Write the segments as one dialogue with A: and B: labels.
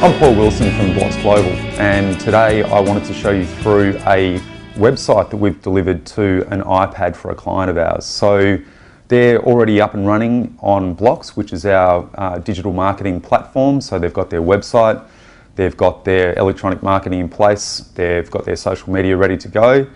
A: I'm Paul Wilson from Blocksglobal, and today I wanted to show you through a website that we've delivered to an iPad for a client of ours. So they're already up and running on Blocks, which is our digital marketing platform. So they've got their website, they've got their electronic marketing in place, they've got their social media ready to go,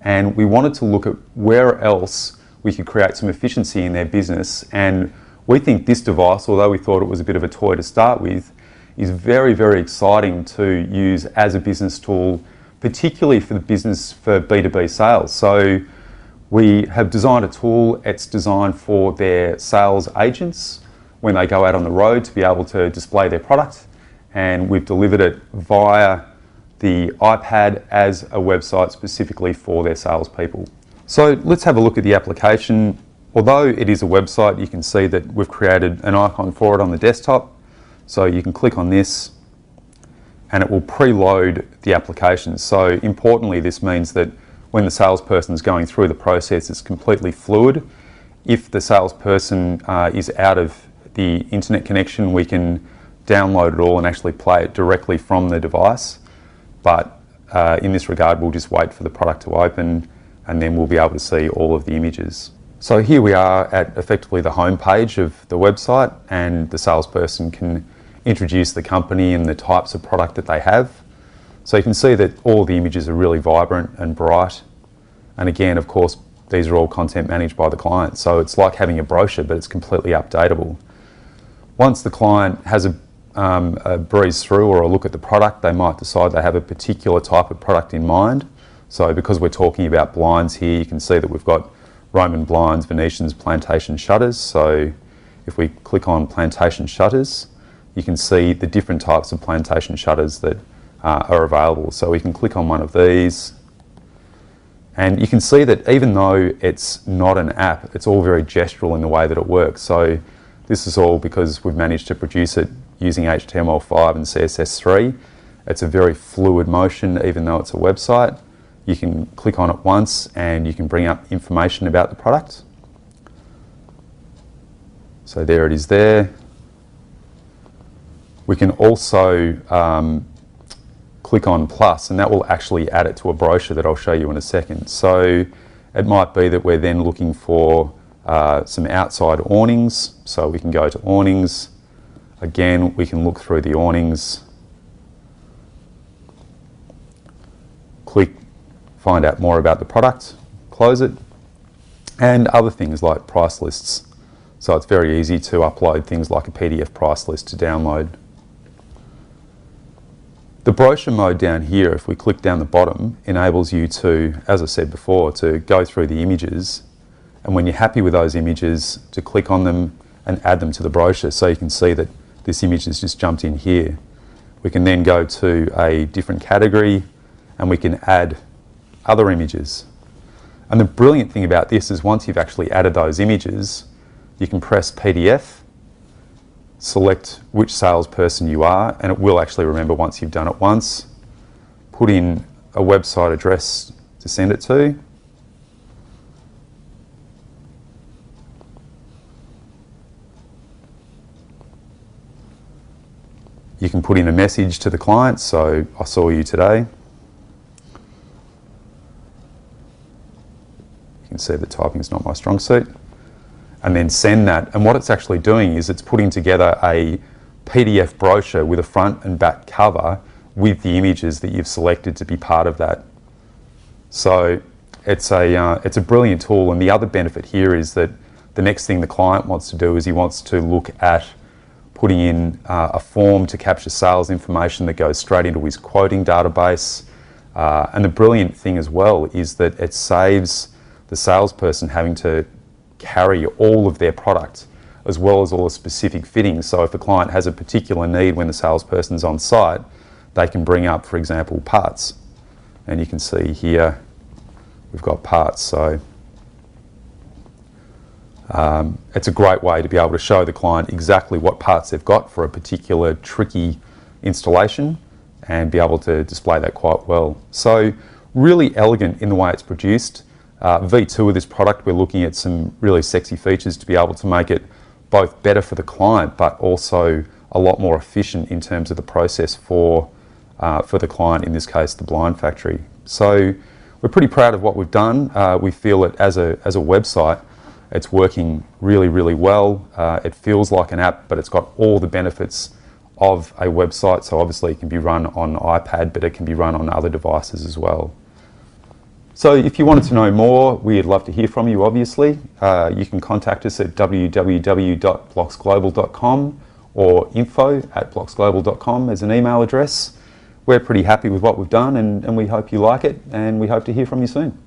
A: and we wanted to look at where else we could create some efficiency in their business. And we think this device, although we thought it was a bit of a toy to start with, is very, very exciting to use as a business tool, particularly for the business for B2B sales. So we have designed a tool. It's designed for their sales agents when they go out on the road to be able to display their product, and we've delivered it via the iPad as a website specifically for their salespeople. So let's have a look at the application. Although it is a website, you can see that we've created an icon for it on the desktop. So you can click on this and it will preload the application. So importantly, this means that when the salesperson is going through the process, it's completely fluid. If the salesperson is out of the internet connection, we can download it all and actually play it directly from the device. But in this regard, we'll just wait for the product to open and then we'll be able to see all of the images. So here we are at effectively the home page of the website, and the salesperson can introduce the company and the types of product that they have. So you can see that all the images are really vibrant and bright. And again, of course, these are all content managed by the client. So it's like having a brochure, but it's completely updatable. Once the client has a breeze through or a look at the product, they might decide they have a particular type of product in mind. So because we're talking about blinds here, you can see that we've got Roman blinds, Venetians, plantation shutters. So if we click on plantation shutters, you can see the different types of plantation shutters that are available. So we can click on one of these, and you can see that even though it's not an app, it's all very gestural in the way that it works. So this is all because we've managed to produce it using HTML5 and CSS3. It's a very fluid motion, even though it's a website. You can click on it once and you can bring up information about the product. So there it is there. We can also click on plus, and that will actually add it to a brochure that I'll show you in a second. So it might be that we're then looking for some outside awnings. So we can go to awnings. Again, we can look through the awnings, click, find out more about the product, close it, and other things like price lists. So it's very easy to upload things like a PDF price list to download. The brochure mode down here, if we click down the bottom, enables you to, as I said before, to go through the images, and when you're happy with those images, to click on them and add them to the brochure. So you can see that this image has just jumped in here. We can then go to a different category and we can add other images. And the brilliant thing about this is once you've actually added those images, you can press PDF, select which salesperson you are, and it will actually remember once you've done it once. Put in a website address to send it to. You can put in a message to the client, so I saw you today. You can see that typing is not my strong suit. And then send that. And what it's actually doing is it's putting together a PDF brochure with a front and back cover with the images that you've selected to be part of that. So it's a brilliant tool. And the other benefit here is that the next thing the client wants to do is he wants to look at putting in a form to capture sales information that goes straight into his quoting database. And the brilliant thing as well is that it saves the salesperson having to carry all of their product as well as all the specific fittings. So if a client has a particular need when the salesperson's on site, they can bring up, for example, parts. And you can see here we've got parts. So it's a great way to be able to show the client exactly what parts they've got for a particular tricky installation and be able to display that quite well. So really elegant in the way it's produced. V2 of this product, we're looking at some really sexy features to be able to make it both better for the client but also a lot more efficient in terms of the process for the client, in this case the blind factory. So we're pretty proud of what we've done. We feel that as a website, it's working really, really well. It feels like an app, but it's got all the benefits of a website. So obviously it can be run on iPad, but it can be run on other devices as well. So if you wanted to know more, we'd love to hear from you, obviously. You can contact us at www.blocksglobal.com or info@blocksglobal.com as an email address. We're pretty happy with what we've done, and we hope you like it, and we hope to hear from you soon.